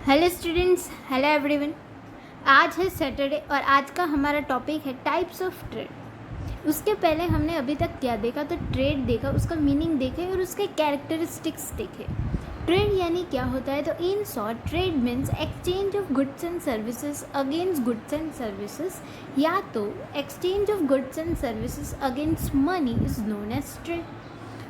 Hello students, hello everyone. आज है Saturday और आज का हमारा टॉपिक है टाइप्स ऑफ ट्रेड। उसके पहले हमने अभी तक क्या देखा, तो ट्रेड देखा, उसका मीनिंग देखे और उसके कैरेक्टरिस्टिक्स देखे। ट्रेड यानी क्या होता है, तो in short trade means exchange of goods and services against goods and services, या तो exchange of goods and services against money is known as trade.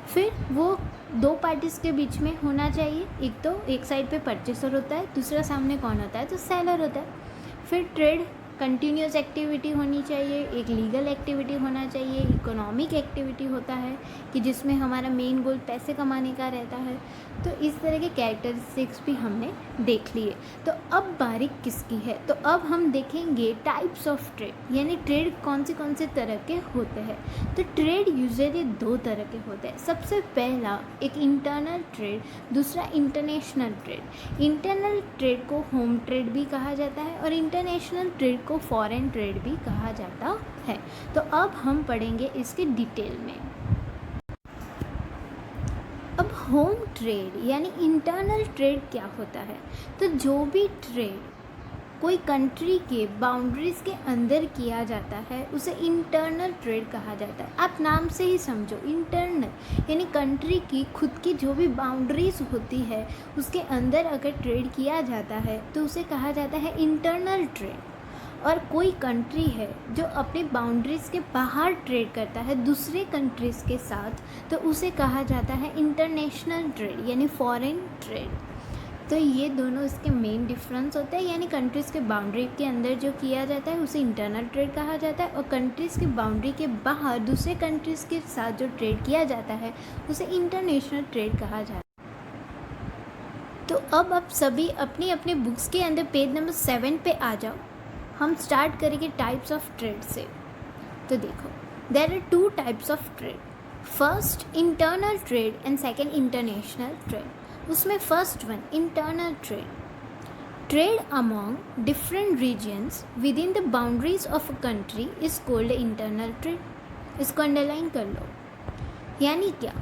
फिर वो दो पार्टीज़ के बीच में होना चाहिए, एक तो एक साइड पे परचेसर होता है, दूसरा सामने कौन होता है, तो सेलर होता है। फिर ट्रेड कंटिन्यूस एक्टिविटी होनी चाहिए, एक लीगल एक्टिविटी होना चाहिए, इकोनॉमिक एक्टिविटी होता है कि जिसमें हमारा मेन गोल पैसे कमाने का रहता है। तो इस तरह के कैरेक्टरिस्टिक्स भी हमने देख लिए। तो अब बारी किसकी है, तो अब हम देखेंगे टाइप्स ऑफ ट्रेड, यानी ट्रेड कौन से तरह के होते हैं। तो ट्रेड यूजुअली दो तरह के होते हैं। सबसे पहला एक इंटरनल ट्रेड, दूसरा इंटरनेशनल ट्रेड। इंटरनल ट्रेड को होम ट्रेड भी कहा जाता है और इंटरनेशनल ट्रेड को फॉरेन ट्रेड भी कहा जाता है। तो अब हम पढ़ेंगे इसके डिटेल में। अब होम ट्रेड यानी इंटरनल ट्रेड क्या होता है, तो जो भी ट्रेड कोई कंट्री के बाउंड्रीज़ के अंदर किया जाता है उसे इंटरनल ट्रेड कहा जाता है। आप नाम से ही समझो, इंटरनल यानी कंट्री की खुद की जो भी बाउंड्रीज़ होती है उसके अंदर अगर ट्रेड किया जाता है तो उसे कहा जाता है इंटरनल ट्रेड। और कोई कंट्री है जो अपनी बाउंड्रीज़ के बाहर ट्रेड करता है दूसरे कंट्रीज़ के साथ, तो उसे कहा जाता है इंटरनेशनल ट्रेड यानी फॉरेन ट्रेड। तो ये दोनों इसके मेन डिफरेंस होते हैं, यानी कंट्रीज़ के बाउंड्री के अंदर जो किया जाता है उसे इंटरनल ट्रेड कहा जाता है, और कंट्रीज़ की बाउंड्री के बाहर दूसरे कंट्रीज़ के साथ जो ट्रेड किया जाता है उसे इंटरनेशनल ट्रेड कहा जाता है। तो अब आप सभी अपनी अपने बुक्स के अंदर पेज नंबर 7 पे आ जाओ। हम स्टार्ट करेंगे टाइप्स ऑफ ट्रेड से। तो देखो, there are two types of trade, first internal trade and second international trade. उसमें first one internal trade among different regions within the boundaries of a country is called internal trade. इसको underline कर लो। यानी क्या,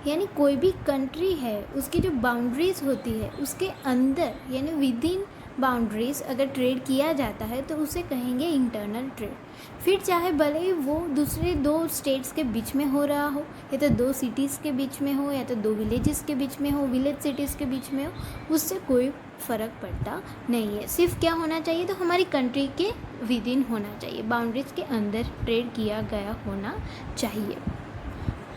यानी कोई भी country है उसकी जो बाउंड्रीज होती है उसके अंदर यानी विद इन बाउंड्रीज अगर ट्रेड किया जाता है तो उसे कहेंगे इंटरनल ट्रेड। फिर चाहे भले ही वो दूसरे दो स्टेट्स के बीच में हो रहा हो, या तो दो सिटीज़ के बीच में हो, या तो दो विलेजेस के बीच में हो, विलेज सिटीज़ के बीच में हो, उससे कोई फ़र्क पड़ता नहीं है। सिर्फ क्या होना चाहिए, तो हमारी कंट्री के विद इन होना चाहिए, बाउंड्रीज के अंदर ट्रेड किया गया होना चाहिए।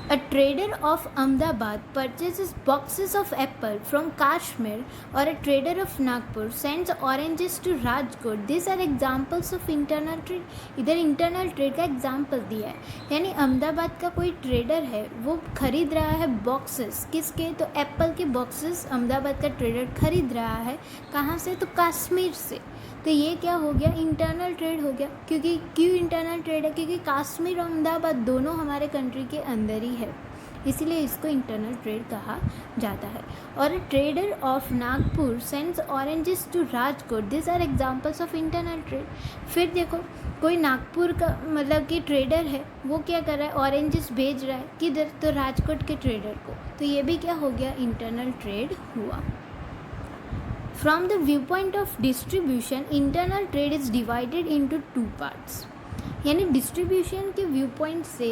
A trader of Ahmedabad purchases boxes of apple from Kashmir, or a trader of Nagpur sends oranges to Rajkot. These are examples of internal trade. इधर internal trade का example दिया है, यानी अहमदाबाद का कोई ट्रेडर है वो खरीद रहा है बॉक्सेस, किसके, तो एप्पल के बॉक्सेस अहमदाबाद का ट्रेडर खरीद रहा है। कहाँ से, तो कश्मीर से। तो ये क्या हो गया, इंटरनल ट्रेड हो गया। क्योंकि क्यों इंटरनल ट्रेड है, क्योंकि कश्मीर और अहमदाबाद दोनों हमारे कंट्री के अंदर ही है, इसीलिए इसको इंटरनल ट्रेड कहा जाता है। और trader of Nagpur sends oranges to Rajkot, this are examples of internal trade. फिर देखो, कोई नागपुर का मतलब कि ट्रेडर है वो क्या कर रहा है, ऑरेंजेस भेज रहा है किधर, तो राजकोट के ट्रेडर को। तो ये भी क्या हो गया, इंटरनल ट्रेड हुआ। From the viewpoint of distribution, internal trade is divided into two parts. यानी डिस्ट्रीब्यूशन के व्यू पॉइंट से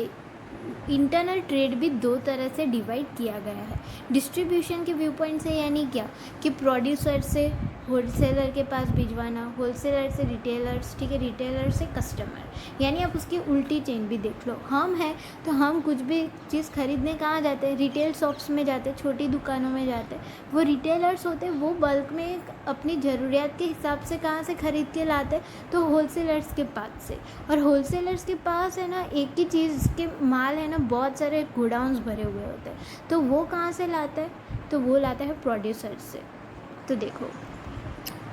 इंटरनल ट्रेड भी दो तरह से डिवाइड किया गया है। डिस्ट्रीब्यूशन के व्यू पॉइंट से यानी क्या, कि प्रोड्यूसर से होलसेलर के पास भिजवाना, होलसेलर से रिटेलर्स, ठीक है, रिटेलर से कस्टमर, यानी आप उसकी उल्टी चेन भी देख लो। हम हैं तो हम कुछ भी चीज़ खरीदने कहाँ जाते हैं, रिटेल शॉप्स में जाते हैं, छोटी दुकानों में जाते हैं। वो रिटेलर्स होते हैं, वो बल्क में अपनी ज़रूरियात के हिसाब से कहाँ से ख़रीद के लाते हैं, तो होलसेलर्स के पास से। और होलसेलर्स के पास है ना, एक ही चीज़ के माल है ना, बहुत सारे गोडाउन्स भरे हुए होते हैं, तो वो कहाँ से लाता है, तो वो लाता है प्रोड्यूसर से। तो देखो,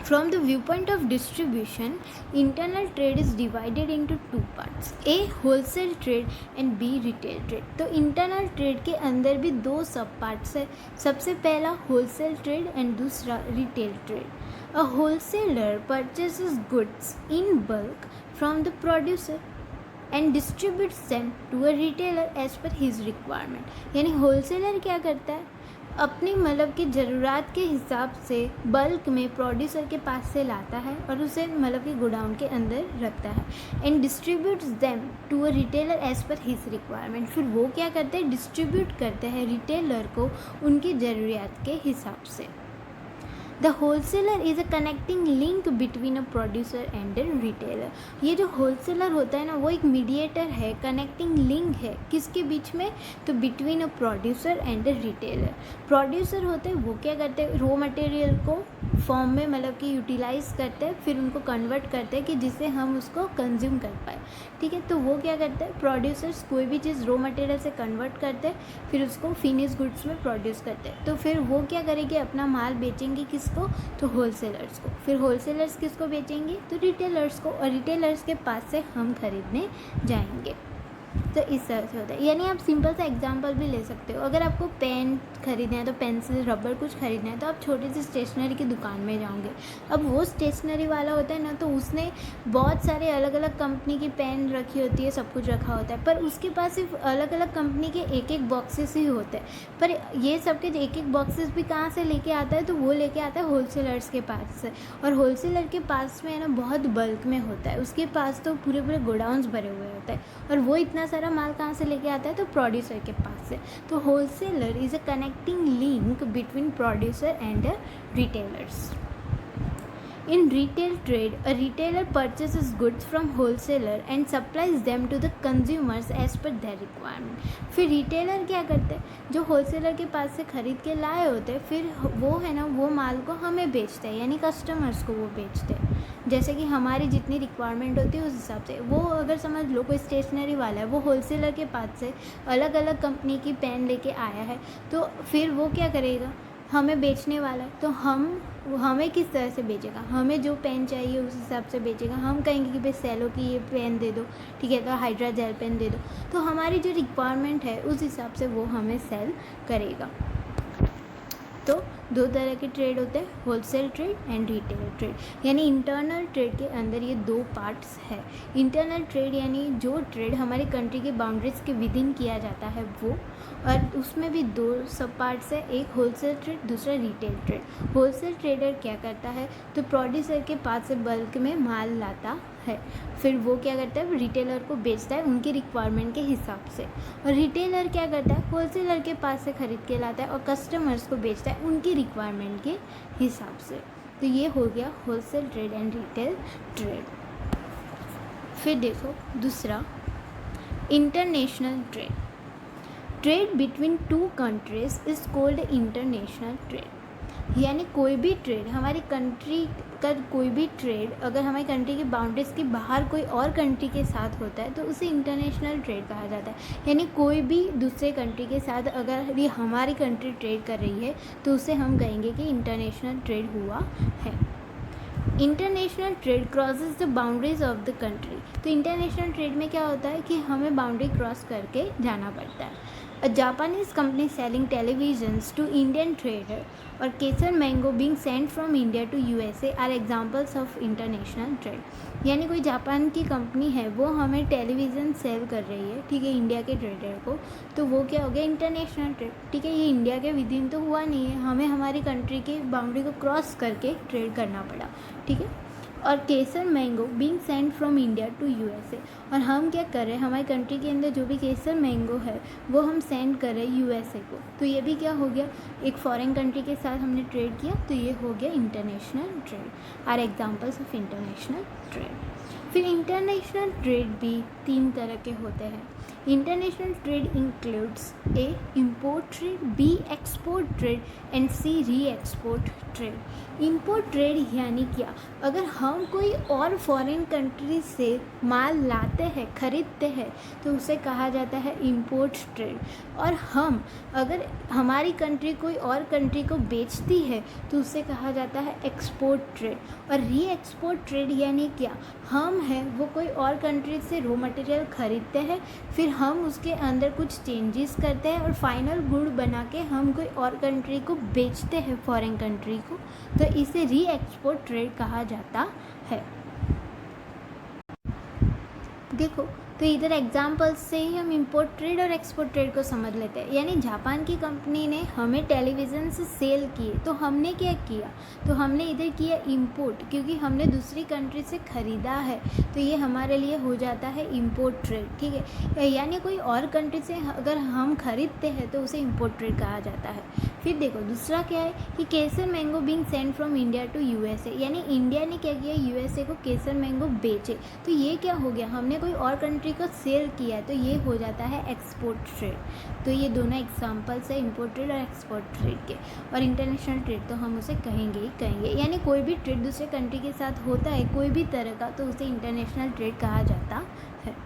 from the viewpoint of distribution, internal trade is divided into two parts, A wholesale trade and B retail trade। तो internal trade के अंदर भी दो सब पार्ट्स है, सबसे पहला wholesale trade and दूसरा retail trade। A wholesaler purchases goods in bulk from the producer and distributes them to a retailer as per his requirement। यानी wholesaler क्या करता है, अपनी मतलब कि ज़रूरत के हिसाब से बल्क में प्रोड्यूसर के पास से लाता है और उसे मतलब कि गोडाउन के अंदर रखता है and distributes them to a retailer as per his requirement. फिर वो क्या करते हैं, डिस्ट्रीब्यूट करते हैं रिटेलर को उनकी ज़रूरियात के हिसाब से। The wholesaler is a connecting link between a producer and a retailer. ये जो होलसेलर होता है ना, वो एक मीडिएटर है, कनेक्टिंग लिंक है, किसके बीच में, तो between a producer and a retailer. Producer होते हैं वो क्या करते हैं, रॉ मटेरियल को फॉर्म में मतलब कि यूटिलाइज़ करते हैं, फिर उनको कन्वर्ट करते हैं कि जिससे हम उसको कंज्यूम कर पाए। ठीक है, तो वो क्या करते हैं, प्रोड्यूसर्स कोई भी चीज़ रॉ मटेरियल से कन्वर्ट करते हैं, फिर उसको फिनिश गुड्स में प्रोड्यूस करते हैं। तो फिर वो क्या करेंगे, अपना माल बेचेंगे किसको, तो होलसेलर्स को। फिर होलसेलर्स किसको बेचेंगे, तो रिटेलर्स को, और रिटेलर्स के पास से हम खरीदने जाएंगे। तो इस तरह से होता है। यानी आप सिंपल सा एग्जांपल भी ले सकते हो, अगर आपको पेन खरीदना है, तो पेंसिल रबर कुछ खरीदना है, तो आप छोटी सी स्टेशनरी की दुकान में जाओगे। अब वो स्टेशनरी वाला होता है ना, तो उसने बहुत सारे अलग अलग कंपनी की पेन रखी होती है, सब कुछ रखा होता है, पर उसके पास सिर्फ अलग अलग कंपनी के एक एक बॉक्सेस ही होते हैं। पर ये सब के एक एक बॉक्सेस भी कहाँ से लेके आता है, तो वो लेके आता है होलसेलर्स के पास से। और होलसेलर के पास में है ना बहुत बल्क में होता है, उसके पास तो पूरे पूरे गोडाउन्स भरे हुए होते हैं, और वो इतना सारा माल कहाँ से लेके आता है, तो प्रोड्यूसर के पास से। तो wholesaler is a connecting link between producer and retailers. In retail trade, a retailer purchases goods from wholesaler and supplies them to the consumers as per their requirement. फिर रिटेलर क्या करते हैं, जो होलसेलर के पास से ख़रीद के लाए होते हैं, फिर वो है ना वो माल को हमें बेचते हैं, यानी कस्टमर्स को वो बेचते हैं, जैसे कि हमारी जितनी रिक्वायरमेंट होती है उस हिसाब से। वो अगर समझ लो कोई स्टेशनरी वाला है, वो होलसेलर के पास से अलग अलग कंपनी की पेन लेके आया है, तो फिर वो क्या करेगा, हमें बेचने वाला है, तो हमें किस तरह से बेचेगा, हमें जो पेन चाहिए उस हिसाब से बेचेगा। हम कहेंगे कि भाई सेलो की ये पेन दे दो, ठीक है, तो हाइड्रा जेल पेन दे दो, तो हमारी जो रिक्वायरमेंट है उस हिसाब से वो हमें सेल करेगा। तो दो तरह के ट्रेड होते हैं, wholesale trade and retail trade. यानी इंटरनल ट्रेड के अंदर ये दो पार्ट्स है। इंटरनल ट्रेड यानी जो ट्रेड हमारी कंट्री के बाउंड्रीज के विद इन किया जाता है वो, और उसमें भी दो सब पार्ट्स है, एक होलसेल ट्रेड, दूसरा रिटेल ट्रेड। होलसेल ट्रेडर क्या करता है, तो प्रोड्यूसर के पास से बल्क में माल लाता है, फिर वो क्या करता है, रिटेलर को बेचता है उनकी रिक्वायरमेंट के हिसाब से। और रिटेलर क्या करता है, होलसेलर के पास से ख़रीद के लाता है और कस्टमर्स को बेचता है उनकी रिक्वायरमेंट के हिसाब से। तो ये हो गया wholesale trade and retail trade. फिर देखो दूसरा, international trade. Trade between two countries is called international trade. यानी कोई भी ट्रेड हमारी कंट्री का, कोई भी ट्रेड अगर हमारी कंट्री की बाउंड्रीज के बाहर कोई और कंट्री के साथ होता है तो उसे इंटरनेशनल ट्रेड कहा जाता है। यानी कोई भी दूसरे कंट्री के साथ अगर ये हमारी कंट्री ट्रेड कर रही है तो उसे हम कहेंगे कि इंटरनेशनल ट्रेड हुआ है। International trade crosses the boundaries of the country. तो इंटरनेशनल ट्रेड में क्या होता है कि हमें बाउंड्री क्रॉस करके जाना पड़ता है। A Japanese company selling televisions to Indian trader और Kesar mango being sent from India to USA are examples of international trade। यानी कोई जापान की कंपनी है, वो हमें टेलीविज़न सेल कर रही है, ठीक है, इंडिया के ट्रेडर को, तो वो क्या हो गया, इंटरनेशनल ट्रेड। ठीक है, ये इंडिया के विद इन तो हुआ नहीं है, हमें हमारी कंट्री की बाउंड्री को क्रॉस करके ट्रेड करना पड़ा, ठीक है। और Kesar mango being send from India to USA, और हम क्या कर रहे हैं, हमारी कंट्री के अंदर जो भी केसर मैंगो है वो हम सेंड कर रहे हैं यूएसए को, तो ये भी क्या हो गया, एक फॉरेन कंट्री के साथ हमने ट्रेड किया, तो ये हो गया international trade. Are examples of international trade. फिर इंटरनेशनल ट्रेड भी तीन तरह के होते हैं। International trade includes a import trade, b export trade and c re export trade. Import trade यानी क्या, अगर हम कोई और फॉरेन कंट्री से माल लाते हैं, ख़रीदते हैं, तो उसे कहा जाता है इम्पोर्ट ट्रेड। और हम अगर हमारी कंट्री कोई और कंट्री को बेचती है तो उसे कहा जाता है एक्सपोर्ट ट्रेड। और री एक्सपोर्ट ट्रेड यानी क्या, हम हैं वो कोई और कंट्री से रॉ मटेरियल ख़रीदते हैं, फिर हम उसके अंदर कुछ चेंजेस करते हैं और फाइनल गुड बना के हम कोई और कंट्री को बेचते हैं, फॉरेन कंट्री को, तो इसे री एक्सपोर्ट ट्रेड कहा जाता है। देखो, तो इधर एग्जाम्पल्स से ही हम इंपोर्ट ट्रेड और एक्सपोर्ट ट्रेड को समझ लेते हैं। यानी जापान की कंपनी ने हमें टेलीविज़न से सेल किए, तो हमने क्या किया, तो हमने इधर किया इंपोर्ट, क्योंकि हमने दूसरी कंट्री से ख़रीदा है, तो ये हमारे लिए हो जाता है इंपोर्ट ट्रेड। ठीक है, यानी कोई और कंट्री से अगर हम खरीदते हैं तो उसे इंपोर्ट ट्रेड कहा जाता है। फिर देखो दूसरा क्या है कि Kesar mango being send from India to USA, यानी इंडिया ने क्या किया, यूएसए को केसर मैंगो बेचे, तो ये क्या हो गया, हमने कोई और कंट्री को सेल किया है, तो ये हो जाता है एक्सपोर्ट ट्रेड। तो ये दोनों एग्जांपल्स है इंपोर्ट ट्रेड और एक्सपोर्ट ट्रेड के। और इंटरनेशनल ट्रेड तो हम उसे कहेंगे ही कहेंगे, यानी कोई भी ट्रेड दूसरे कंट्री के साथ होता है कोई भी तरह का, तो उसे इंटरनेशनल ट्रेड कहा जाता है।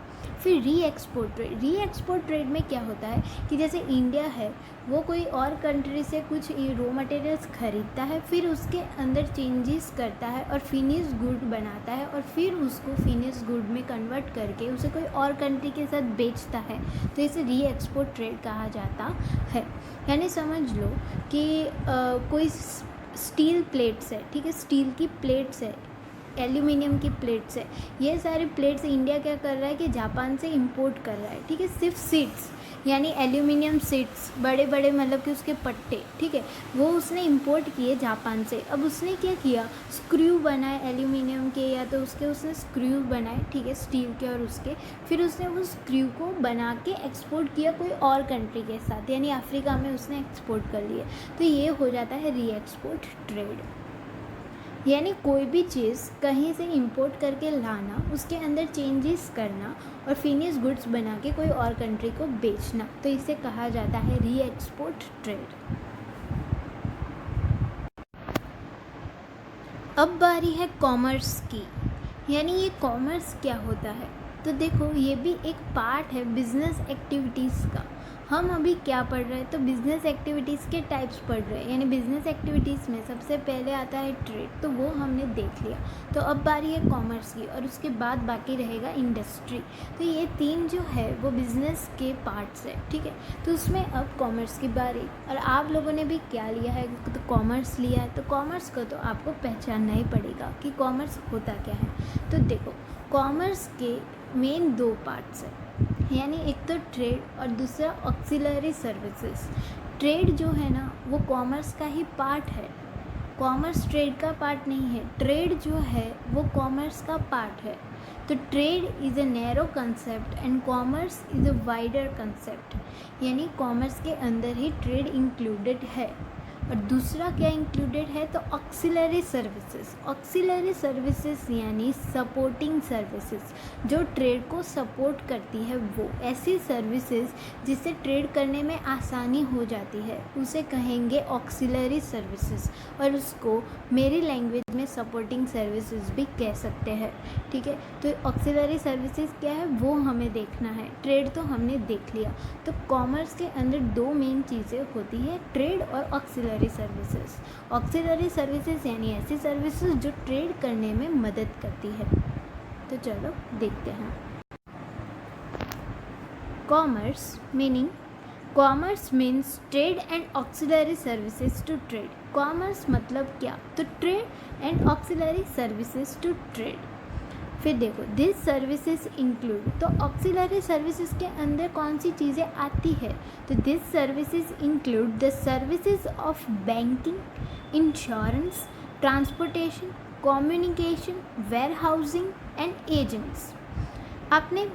फिर री एक्सपोर्ट ट्रेड में क्या होता है कि जैसे इंडिया है वो कोई और कंट्री से कुछ रॉ मटेरियल्स खरीदता है, फिर उसके अंदर चेंजेस करता है और फिनिश गुड बनाता है, और फिर उसको फिनिश गुड में कन्वर्ट करके उसे कोई और कंट्री के साथ बेचता है, तो इसे री एक्सपोर्ट ट्रेड कहा जाता है। यानी समझ लो कि कोई स्टील प्लेट्स है, ठीक है, स्टील की प्लेट्स है, एल्यूमिनियम की प्लेट्स है, ये सारी प्लेट्स इंडिया क्या कर रहा है कि जापान से इंपोर्ट कर रहा है। ठीक है, सिर्फ सीट्स यानी एल्यूमिनियम सीट्स बड़े बड़े मतलब कि उसके पट्टे, ठीक है, वो उसने इंपोर्ट किए जापान से। अब उसने क्या किया, स्क्रू बनाए एल्यूमिनियम के, या तो उसने स्क्रू बनाए, ठीक है, स्टील के और उसके, फिर उसने वो स्क्रू को बना के एक्सपोर्ट किया कोई और कंट्री के साथ, यानी अफ्रीका में उसने एक्सपोर्ट कर लिए, तो ये हो जाता है री एक्सपोर्ट ट्रेड। यानी कोई भी चीज़ कहीं से इंपोर्ट करके लाना, उसके अंदर चेंजेस करना और फिनिश गुड्स बना के कोई और कंट्री को बेचना, तो इसे कहा जाता है री एक्सपोर्ट ट्रेड। अब बारी है कॉमर्स की, यानी ये कॉमर्स क्या होता है, तो देखो ये भी एक पार्ट है बिजनेस एक्टिविटीज़ का। हम अभी क्या पढ़ रहे हैं, तो बिज़नेस एक्टिविटीज़ के टाइप्स पढ़ रहे हैं। यानी बिज़नेस एक्टिविटीज़ में सबसे पहले आता है ट्रेड, तो वो हमने देख लिया। तो अब बारी है कॉमर्स की, और उसके बाद बाकी रहेगा इंडस्ट्री। तो ये तीन जो है वो बिज़नेस के पार्ट्स है, ठीक है। तो उसमें अब कॉमर्स की बारी, और आप लोगों ने भी क्या लिया है, तो कॉमर्स लिया है, तो कॉमर्स को तो आपको पहचानना ही पड़ेगा कि कॉमर्स होता क्या है। तो देखो कॉमर्स के मेन दो पार्ट्स हैं, यानी एक तो ट्रेड और दूसरा ऑक्सिलरी सर्विसेज। ट्रेड जो है ना वो कॉमर्स का ही पार्ट है, कॉमर्स ट्रेड का पार्ट नहीं है। ट्रेड जो है वो कॉमर्स का पार्ट है। तो trade is a narrow concept and commerce is a wider concept, यानी कॉमर्स के अंदर ही ट्रेड इंक्लूडेड है। और दूसरा क्या इंक्लूडेड है, तो ऑक्सिलरी सर्विसेज। ऑक्सिलरी सर्विसेज यानी सपोर्टिंग सर्विसेज, जो ट्रेड को सपोर्ट करती है, वो ऐसी सर्विसेज जिससे ट्रेड करने में आसानी हो जाती है, उसे कहेंगे ऑक्सिलरी सर्विसेज, और उसको मेरी लैंग्वेज में सपोर्टिंग सर्विसेज भी कह सकते हैं, ठीक है। तो ऑक्सिलरी सर्विसेज क्या है वो हमें देखना है। ट्रेड तो हमने देख लिया। तो कॉमर्स के अंदर दो मेन चीज़ें होती है, ट्रेड और ऑक्सिलरी सर्विसेज। ऑक्सिलरी सर्विसेज यानी ऐसी सर्विसेज जो ट्रेड करने में मदद करती है। तो चलो देखते हैं। Commerce meaning, commerce means trade and auxiliary services to trade. कॉमर्स मतलब क्या, तो trade and auxiliary services to trade. फिर देखो दिस सर्विसेज इंक्लूड, तो ऑक्सिलरी सर्विसेज के अंदर कौन सी चीज़ें आती है, तो this services include the services of banking, insurance, transportation, communication, warehousing and agents. आपने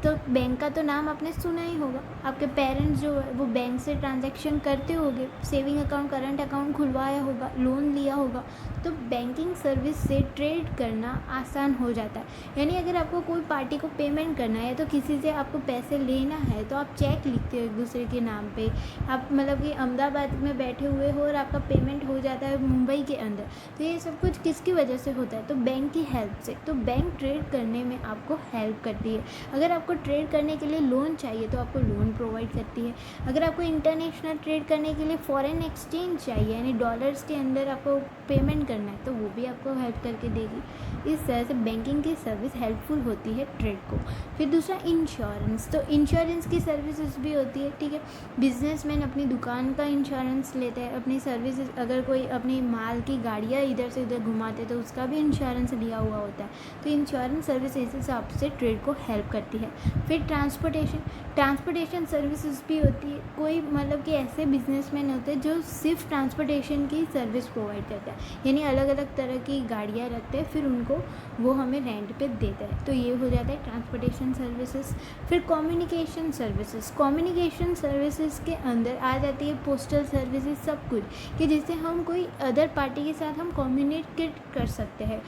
बैंक का तो नाम आपने सुना ही होगा। आपके पेरेंट्स जो है वो बैंक से ट्रांजैक्शन करते होंगे, सेविंग अकाउंट, करंट अकाउंट खुलवाया होगा, लोन लिया होगा। तो बैंकिंग सर्विस से ट्रेड करना आसान हो जाता है। यानी अगर आपको कोई पार्टी को पेमेंट करना है, तो किसी से आपको पैसे लेना है, तो आप चेक लिखते हो एक दूसरे के नाम पे। आप मतलब कि अहमदाबाद में बैठे हुए हो और आपका पेमेंट हो जाता है मुंबई के अंदर। तो ये सब कुछ किसकी वजह से होता है, तो बैंक की हेल्प से। तो बैंक ट्रेड करने में आपको हेल्प करती है। अगर आपको ट्रेड करने के लिए लोन चाहिए तो आपको लोन प्रोवाइड करती है। अगर आपको इंटरनेशनल ट्रेड करने के लिए फॉरेन एक्सचेंज चाहिए, यानी डॉलर्स के अंदर आपको पेमेंट करना है, तो वो भी आपको हेल्प करके देगी। इस तरह से बैंकिंग की सर्विस हेल्पफुल होती है ट्रेड को। फिर दूसरा इंश्योरेंस, तो इंश्योरेंस की सर्विसेज भी होती है, ठीक है। बिजनेसमैन अपनी दुकान का इंश्योरेंस लेते हैं, अपनी सर्विसेज, अगर कोई अपनी माल की गाड़ियाँ इधर से उधर घुमाते तो उसका भी इंश्योरेंस लिया हुआ होता है। तो इंश्योरेंस सर्विस इस हिसाब से ट्रेड को हेल्प करती है। फिर ट्रांसपोर्टेशन सर्विसेज भी होती है। कोई मतलब कि ऐसे बिजनेसमैन होते हैं जो सिर्फ ट्रांसपोर्टेशन की सर्विस प्रोवाइड करता है, यानी अलग अलग तरह की गाड़ियाँ रखते हैं, फिर उनको वो हमें रेंट पे देता है। तो ये हो जाता है ट्रांसपोर्टेशन सर्विसेज। फिर कम्युनिकेशन सर्विसेज के अंदर आ जाती है पोस्टल सर्विसेज, सब कुछ कि जिससे हम कोई अदर पार्टी के साथ हम कम्युनिकेट कर सकते हैं।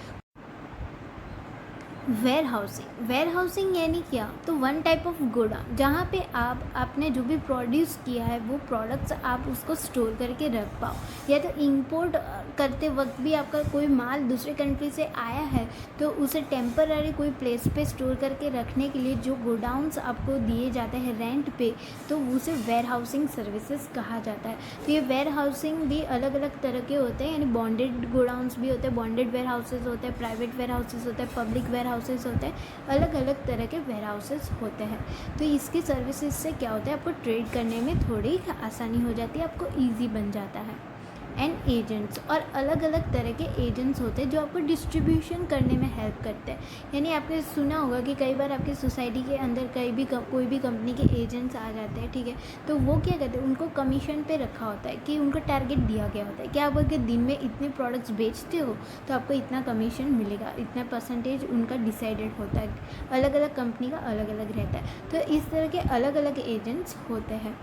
वेयर हाउसिंग यानी क्या, तो वन टाइप ऑफ गोडाउन जहाँ पे आप आपने जो भी प्रोड्यूस किया है वो प्रोडक्ट्स आप उसको स्टोर करके रख पाओ, या तो इंपोर्ट करते वक्त भी आपका कोई माल दूसरे कंट्री से आया है तो उसे टेम्पररी कोई प्लेस पे स्टोर करके रखने के लिए जो गोडाउन्स आपको दिए जाते हैं रेंट पे, तो उसे वेयर हाउसिंग सर्विसेज कहा जाता है। तो ये वेयर हाउसिंग भी अलग अलग तरह के होते हैं, यानी बॉन्डेड गोडाउन्स भी होते हैं, बॉन्डेड वेयर हाउसेज होते हैं, प्राइवेट वेयर हाउसेज होते हैं, पब्लिक वेयर हाउसेज होते हैं, अलग अलग तरह के वेयर हाउसेज होते हैं। तो इसकी सर्विसेज से क्या होता है, आपको ट्रेड करने में थोड़ी आसानी हो जाती है, आपको ईजी बन जाता है। एंड एजेंट्स, और अलग अलग तरह के एजेंट्स होते हैं जो आपको डिस्ट्रीब्यूशन करने में हेल्प करते हैं। यानी आपने सुना होगा कि कई बार आपकी सोसाइटी के अंदर कोई भी कंपनी के एजेंट्स आ जाते हैं, ठीक है, तो वो क्या करते हैं, उनको कमीशन पे रखा होता है कि उनको टारगेट दिया गया होता है कि आप अगर दिन में इतने प्रोडक्ट्स बेचते हो तो आपको इतना कमीशन मिलेगा, इतना परसेंटेज उनका डिसाइडेड होता है। अलग अलग कंपनी का अलग अलग रहता है। तो इस तरह के अलग अलग एजेंट्स होते हैं।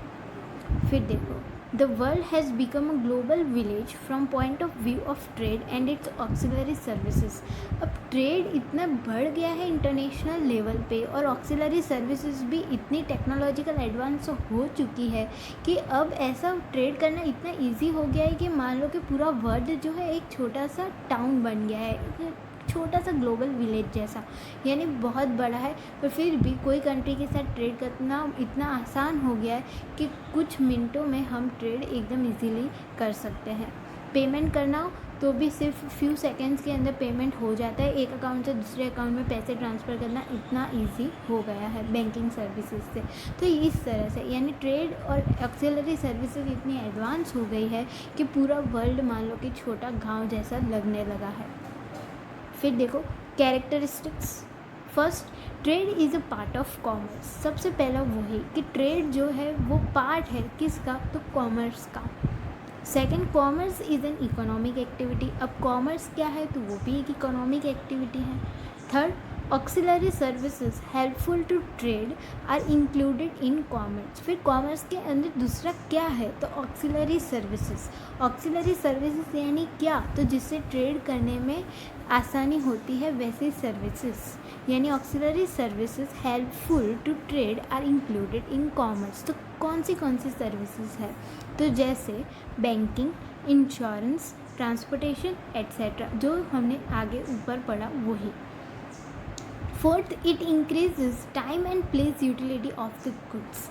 फिर देखो, The world has become a global village from point of view of trade and its auxiliary services। अब ट्रेड इतना बढ़ गया है इंटरनेशनल लेवल पे, और ऑक्सिलरी सर्विसेज भी इतनी टेक्नोलॉजिकल एडवांस हो चुकी है कि अब ऐसा ट्रेड करना इतना इजी हो गया है कि मान लो कि पूरा वर्ल्ड जो है एक छोटा सा टाउन बन गया है, छोटा सा ग्लोबल विलेज जैसा, यानी बहुत बड़ा है। पर फिर भी कोई कंट्री के साथ ट्रेड करना इतना आसान हो गया है कि कुछ मिनटों में हम ट्रेड एकदम इजीली कर सकते हैं। पेमेंट करना हो तो भी सिर्फ फ्यू सेकेंड्स के अंदर पेमेंट हो जाता है। एक अकाउंट से दूसरे अकाउंट में पैसे ट्रांसफ़र करना इतना इजी हो गया है बैंकिंग सर्विसेज से। तो इस तरह से यानी ट्रेड और ऑक्सिलरी सर्विसेज इतनी एडवांस हो गई है कि पूरा वर्ल्ड मान लो कि छोटा गाँव जैसा लगने लगा है। फिर देखो characteristics. First, trade is a part of commerce. सबसे पहला वो है कि ट्रेड जो है वो पार्ट है किसका, तो कॉमर्स का। Second, commerce is an economic activity. अब कॉमर्स क्या है, तो वो भी एक इकोनॉमिक एक्टिविटी है। Third, auxiliary services helpful to trade are included in commerce. फिर कॉमर्स के अंदर दूसरा क्या है, तो ऑक्सिलरी सर्विसेज। ऑक्सिलरी सर्विसेज यानी क्या, तो जिससे ट्रेड करने में आसानी होती है वैसी सर्विसेज, यानी auxiliary services helpful to trade are included in commerce. तो कौन सी सर्विसेज है, तो जैसे बैंकिंग, इंश्योरेंस, ट्रांसपोर्टेशन एट्सेट्रा, जो हमने आगे ऊपर पढ़ा वही। Fourth, it increases time and place utility of the goods.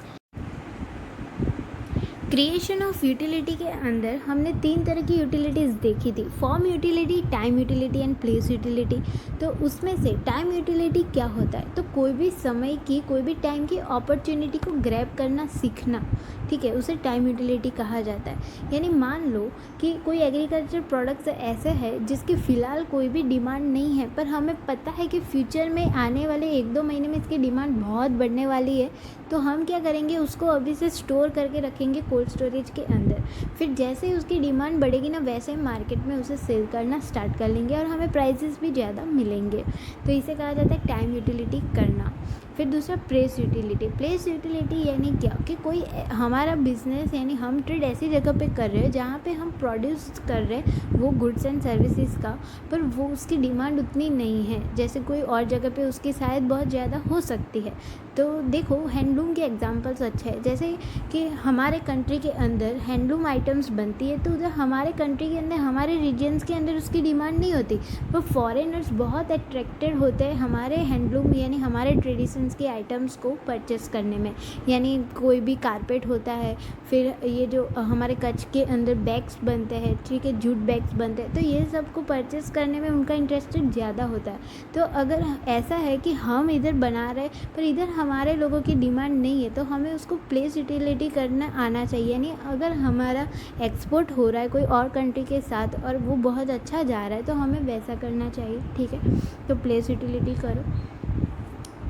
Creation of utility के अंदर हमने 3 तरह की यूटिलिटीज़ देखी थी, form utility, time utility and place utility. तो उसमें से टाइम यूटिलिटी क्या होता है, तो कोई भी समय की, कोई भी टाइम की अपॉर्चुनिटी को ग्रैब करना सीखना, ठीक है, उसे टाइम यूटिलिटी कहा जाता है। यानी मान लो कि कोई एग्रीकल्चर प्रोडक्ट्स ऐसे है जिसकी फ़िलहाल कोई भी डिमांड नहीं है, पर हमें पता है कि फ्यूचर में आने वाले 1-2 महीने में इसकी डिमांड बहुत बढ़ने वाली है, तो हम क्या करेंगे, उसको अभी से स्टोर करके रखेंगे कोल्ड स्टोरेज के अंदर। फिर जैसे ही उसकी डिमांड बढ़ेगी ना, वैसे ही मार्केट में उसे सेल करना स्टार्ट कर लेंगे और हमें प्राइसेस भी ज़्यादा मिलेंगे। तो इसे कहा जाता है टाइम यूटिलिटी करना। फिर दूसरा प्लेस यूटिलिटी। प्लेस यूटिलिटी यानी क्या, कि कोई हमारा बिजनेस यानी हम ट्रेड ऐसी जगह पे कर रहे हैं जहाँ पे हम प्रोड्यूस कर रहे हैं वो गुड्स एंड सर्विसेज का, पर वो उसकी डिमांड उतनी नहीं है जैसे कोई और जगह पे उसकी शायद बहुत ज़्यादा हो सकती है। तो देखो हैंडलूम के एग्जांपल्स अच्छे हैं, जैसे कि हमारे कंट्री के अंदर हैंडलूम आइटम्स बनती है, तो उधर हमारे कंट्री के अंदर, हमारे रीजन्स के अंदर उसकी डिमांड नहीं होती, पर फॉरेनर्स बहुत अट्रैक्टेड होते हैं हमारे हैंडलूम यानी हमारे ट्रेडिशंस के आइटम्स को परचेस करने में। यानी कोई भी कारपेट होता है, फिर ये जो हमारे कच्छ के अंदर बैग्स बनते हैं, ठीक है, जूट बैग्स बनते हैं, तो ये सब को परचेस करने में उनका इंटरेस्टेड ज़्यादा होता है। तो अगर ऐसा है कि हम इधर बना रहे पर इधर हमारे लोगों की डिमांड नहीं है, तो हमें उसको प्लेस यूटिलिटी करना आना चाहिए। यानी अगर हमारा एक्सपोर्ट हो रहा है कोई और कंट्री के साथ और वो बहुत अच्छा जा रहा है, तो हमें वैसा करना चाहिए, ठीक है, तो प्लेस यूटिलिटी करो।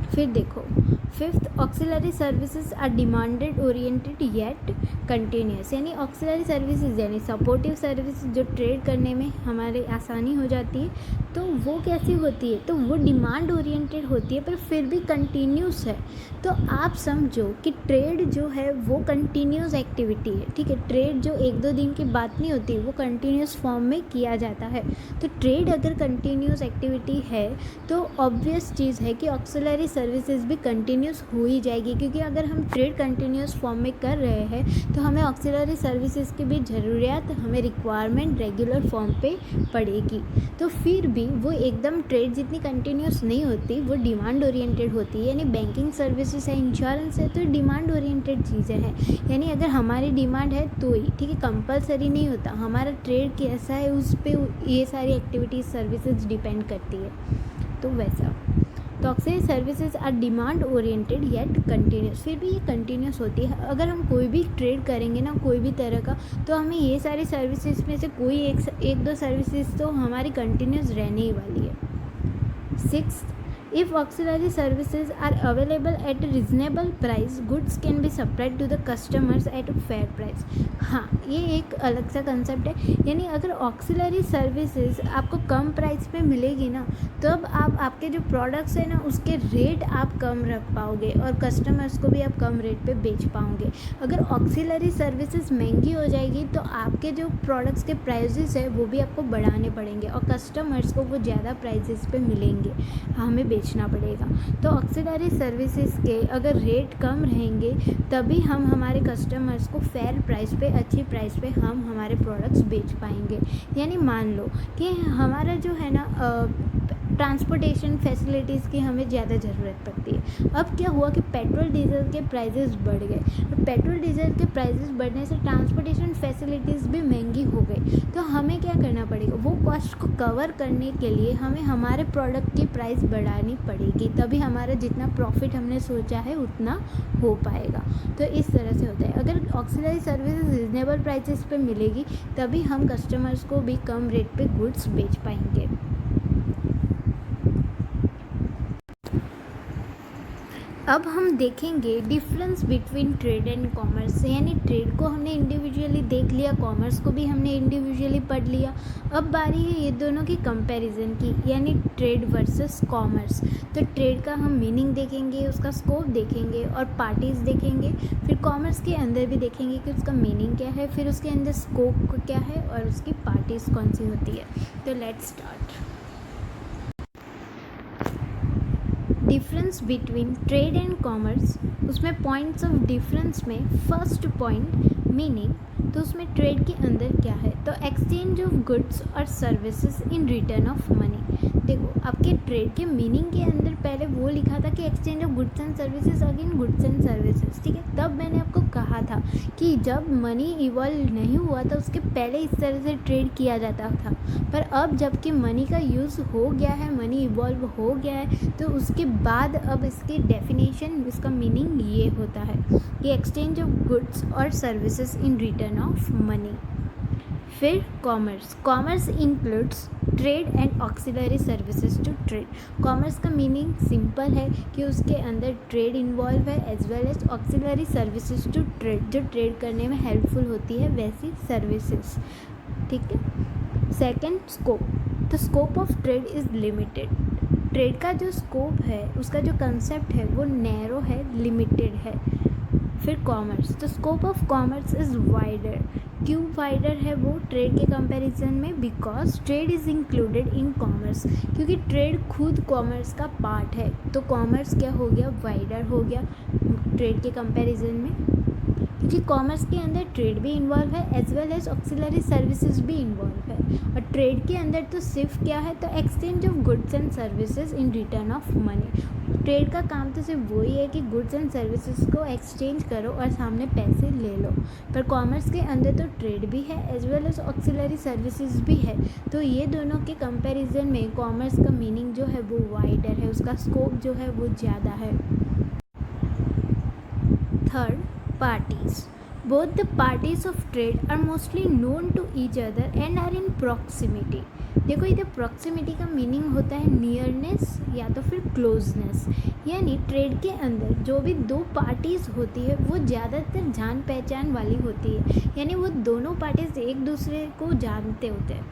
फिर देखो fifth, auxiliary services are demanded oriented yet continuous, यानी ऑक्सिलरी सर्विसेज यानी सपोर्टिव सर्विसेज जो ट्रेड करने में हमारे आसानी हो जाती है, तो वो कैसी होती है, तो वो डिमांड ओरिएंटेड होती है पर फिर भी कंटिन्यूस है। तो आप समझो कि ट्रेड जो है वो कंटिन्यूस एक्टिविटी है, ठीक है। ट्रेड जो एक दो दिन की बात नहीं होती, वो कंटिन्यूस फॉर्म में किया जाता है। तो ट्रेड अगर कंटिन्यूस एक्टिविटी है तो ऑब्वियस चीज़ है कि ऑक्सिलरी सर्विसेज भी कंटिन्यूस हो ही जाएगी, क्योंकि अगर हम ट्रेड कंटिन्यूस फॉर्म में कर रहे हैं तो हमें ऑक्सिलरी सर्विसेज की भी ज़रूरियात, हमें रिक्वायरमेंट रेगुलर फॉर्म पे पड़ेगी। तो फिर भी वो एकदम ट्रेड जितनी कंटिन्यूस नहीं होती, वो डिमांड ओरिएंटेड होती है। यानी बैंकिंग सर्विसेज है, इंश्योरेंस है, तो डिमांड ओरिएंटेड चीज़ें हैं। यानी अगर हमारी डिमांड है तो ही, ठीक है, कंपलसरी नहीं होता। हमारा ट्रेड कैसा है उस पर ये सारी एक्टिविटीज़ सर्विसेज डिपेंड करती है। तो वैसा तो auxiliary services are demand oriented yet continuous, फिर भी ये कंटिन्यूस होती है। अगर हम कोई भी ट्रेड करेंगे ना, कोई भी तरह का, तो हमें ये सारी सर्विसेज में से कोई एक दो सर्विसेज तो हमारी कंटिन्यूस रहने ही वाली है। Six, if auxiliary services are available at a reasonable price, goods can be supplied to the customers at a fair price। हाँ, ये एक अलग सा कंसेप्ट है। यानी अगर ऑक्सिलरी सर्विसेज आपको कम प्राइस पे मिलेगी ना, तब आप आपके जो प्रोडक्ट्स हैं ना उसके रेट आप कम रख पाओगे और कस्टमर्स को भी आप कम रेट पे बेच पाओगे। अगर ऑक्सिलरी सर्विसेज महंगी हो जाएगी तो आपके जो प्रोडक्ट्स के प्राइसेस है वो भी आपको बढ़ाने पड़ेंगे और कस्टमर्स को वो ज़्यादा प्राइसेस पे मिलेंगे, हमें बेचना पड़ेगा। तो ऑक्सिलरी सर्विसेज के अगर रेट कम रहेंगे तभी हम हमारे कस्टमर्स को फेयर प्राइस पे, अच्छी प्राइस पे हम हमारे प्रोडक्ट्स बेच पाएंगे। यानी मान लो कि हमारा जो है ना ट्रांसपोर्टेशन फैसिलिटीज़ की हमें ज़्यादा ज़रूरत पड़ती है। अब क्या हुआ कि पेट्रोल डीजल के प्राइसेस बढ़ गए, और पेट्रोल डीजल के प्राइसेस बढ़ने से ट्रांसपोर्टेशन फैसिलिटीज़ भी महंगी हो गई। तो हमें क्या करना पड़ेगा, वो कॉस्ट को कवर करने के लिए हमें हमारे प्रोडक्ट की प्राइस बढ़ानी पड़ेगी, तभी हमारा जितना प्रॉफिट हमने सोचा है उतना हो पाएगा। तो इस तरह से होता है। अगर ऑक्सिलरी सर्विसेज रिजनेबल प्राइसेस पे मिलेगी तभी हम कस्टमर्स को भी कम रेट पे गुड्स बेच पाएंगे। अब हम देखेंगे difference between trade and commerce. यानी ट्रेड को हमने इंडिविजुअली देख लिया, कॉमर्स को भी हमने इंडिविजुअली पढ़ लिया। अब बारी है ये दोनों की कंपैरिजन की, यानी ट्रेड वर्सेस कॉमर्स। तो ट्रेड का हम मीनिंग देखेंगे, उसका स्कोप देखेंगे और पार्टीज देखेंगे। फिर कॉमर्स के अंदर भी देखेंगे कि उसका मीनिंग क्या है, फिर उसके अंदर स्कोप क्या है और उसकी पार्टीज कौन सी होती है। तो let's start. Difference between trade and commerce, उसमें पॉइंट्स ऑफ डिफरेंस में फर्स्ट पॉइंट मीनिंग। तो उसमें ट्रेड के अंदर क्या है, तो एक्सचेंज ऑफ गुड्स और services in return of money. देखो आपके ट्रेड के मीनिंग के अंदर पहले वो लिखा था कि exchange of goods and services again goods and services, ठीक है। तब मैंने आपको कहा था कि जब मनी इवॉल्व नहीं हुआ था उसके पहले इस तरह से ट्रेड किया जाता था, पर अब जबकि मनी का यूज़ हो गया है, मनी इवॉल्व हो गया है, तो उसके बाद अब इसकी डेफिनेशन, इसका मीनिंग ये होता है कि एक्सचेंज ऑफ गुड्स और services in return of money. फिर commerce includes trade and auxiliary services to trade. Commerce का मीनिंग सिंपल है कि उसके अंदर ट्रेड इन्वॉल्व है as well as auxiliary services to trade, जो ट्रेड करने में हेल्पफुल होती है वैसी सर्विसेज, ठीक है। Second, scope. The scope of trade is limited. Trade का जो स्कोप है, उसका जो कंसेप्ट है वो नैरो है, लिमिटेड है। फिर commerce, the scope of commerce is wider. क्यों वाइडर है वो ट्रेड के कंपैरिजन में, because trade is included in commerce, क्योंकि ट्रेड खुद कॉमर्स का पार्ट है। तो कॉमर्स क्या हो गया, वाइडर हो गया ट्रेड के कंपैरिजन में, क्योंकि कॉमर्स के अंदर ट्रेड भी इन्वॉल्व है as well as auxiliary services भी इन्वॉल्व है। और ट्रेड के अंदर तो सिर्फ क्या है, तो exchange of goods and services in return of money. Trade का काम तो सिर्फ वही है कि गुड्स एंड सर्विसेज को एक्सचेंज करो और सामने पैसे ले लो। पर कॉमर्स के अंदर तो ट्रेड भी है as well as auxiliary services भी है। तो ये दोनों के कंपैरिजन में कॉमर्स का मीनिंग जो है वो वाइडर है, उसका स्कोप जो है वो ज़्यादा है। Third, parties. Both the parties of trade are mostly known to each other and are in proximity. देखो इधर प्रॉक्सिमिटी का मीनिंग होता है नियरनेस या तो फिर क्लोजनेस, यानी ट्रेड के अंदर जो भी दो पार्टीज़ होती है वो ज़्यादातर जान पहचान वाली होती है, यानी वो दोनों पार्टीज़ एक दूसरे को जानते होते हैं।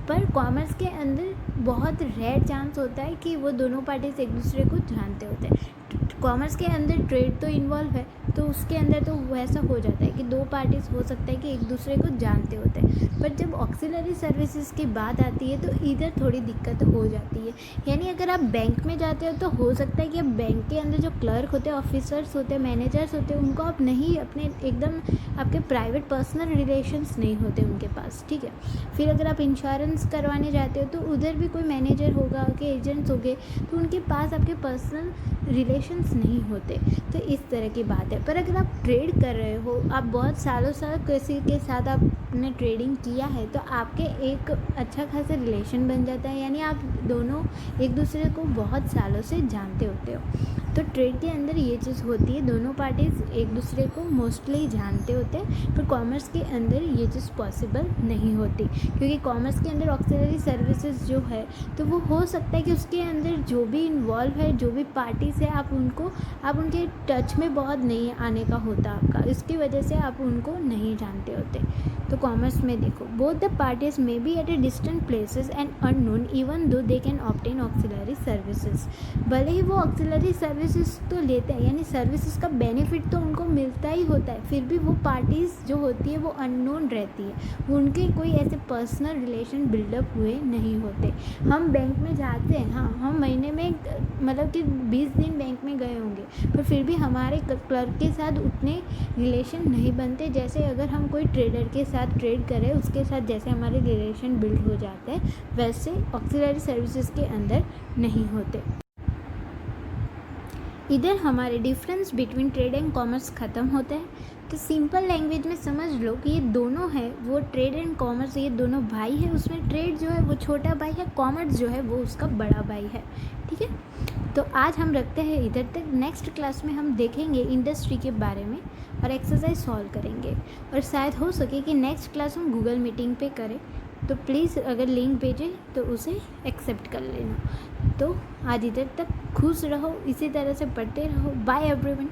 पर कॉमर्स के अंदर बहुत रेयर चांस होता है कि वो दोनों पार्टीज एक दूसरे को जानते होते हैं। कॉमर्स के अंदर ट्रेड तो इन्वॉल्व है, तो उसके अंदर तो वैसा हो जाता है कि दो पार्टीज हो सकता है कि एक दूसरे को जानते होते हैं। पर जब ऑक्सिलरी सर्विसेज की बात आती है तो इधर थोड़ी दिक्कत हो जाती है। यानी अगर आप बैंक में जाते हो तो हो सकता है कि आप बैंक के अंदर जो क्लर्क होते हैं, ऑफिसर्स होते हैं, मैनेजर्स होते हैं, उनको आप नहीं अपने एकदम आपके प्राइवेट पर्सनल रिलेशंस नहीं होते उनके पास, ठीक है। फिर अगर आप इंश्योरेंस करवाने जाते हो तो उधर भी कोई मैनेजर होगा, के एजेंट्स होंगे, तो उनके पास आपके पर्सनल रिलेशंस नहीं होते। तो इस तरह की बात है। पर अगर आप ट्रेड कर रहे हो, आप बहुत सालों किसी के साथ आपने ट्रेडिंग किया है, तो आपके एक अच्छा खासा रिलेशन बन जाता है, यानी आप दोनों एक दूसरे को बहुत सालों से जानते होते हो। तो ट्रेड के अंदर ये चीज़ होती है, दोनों पार्टीज़ एक दूसरे को मोस्टली जानते होते हैं। पर कॉमर्स के अंदर ये चीज़ पॉसिबल नहीं होती, क्योंकि कॉमर्स के अंदर ऑक्सिलरी सर्विसेज जो है तो वो हो सकता है कि उसके अंदर जो भी इन्वॉल्व है, जो भी पार्टीज़ है, आप उनके टच में बहुत नहीं आने का होता आपका, इसकी वजह से आप उनको नहीं जानते होते। तो कॉमर्स में देखो, both the parties may be at a distant places and unknown even though they can obtain auxiliary services. भले ही वो ऑक्सिलरी सर्विसेज तो लेते हैं, यानी सर्विसेज का बेनिफिट तो उनको मिलता ही होता है, फिर भी वो पार्टीज़ जो होती है वो अननोन रहती है, उनके कोई ऐसे पर्सनल रिलेशन बिल्डअप हुए नहीं होते। हम बैंक में जाते हैं, हाँ, हम महीने में मतलब कि 20 दिन बैंक में गए होंगे, पर फिर भी हमारे क्लर्क के साथ उतने रिलेशन नहीं बनते जैसे अगर हम कोई ट्रेडर के साथ ट्रेड करें, उसके साथ जैसे हमारे रिलेशन बिल्ड हो जाते हैं, वैसे ऑक्सिलरी सर्विसेज के अंदर नहीं होते। इधर हमारे difference between trade and commerce ख़त्म होते हैं। तो सिंपल लैंग्वेज में समझ लो कि ये दोनों है, वो ट्रेड एंड कॉमर्स, ये दोनों भाई है। उसमें ट्रेड जो है वो छोटा भाई है, कॉमर्स जो है वो उसका बड़ा भाई है, ठीक है। तो आज हम रखते हैं इधर तक। नेक्स्ट क्लास में हम देखेंगे इंडस्ट्री के बारे में और एक्सरसाइज सॉल्व करेंगे, और शायद हो सके कि नेक्स्ट क्लास हम गूगल मीटिंग पे करें, तो प्लीज़ अगर लिंक भेजें तो उसे एक्सेप्ट कर लेना। तो आज इधर तक, खुश रहो, इसी तरह से पढ़ते रहो। Bye everyone.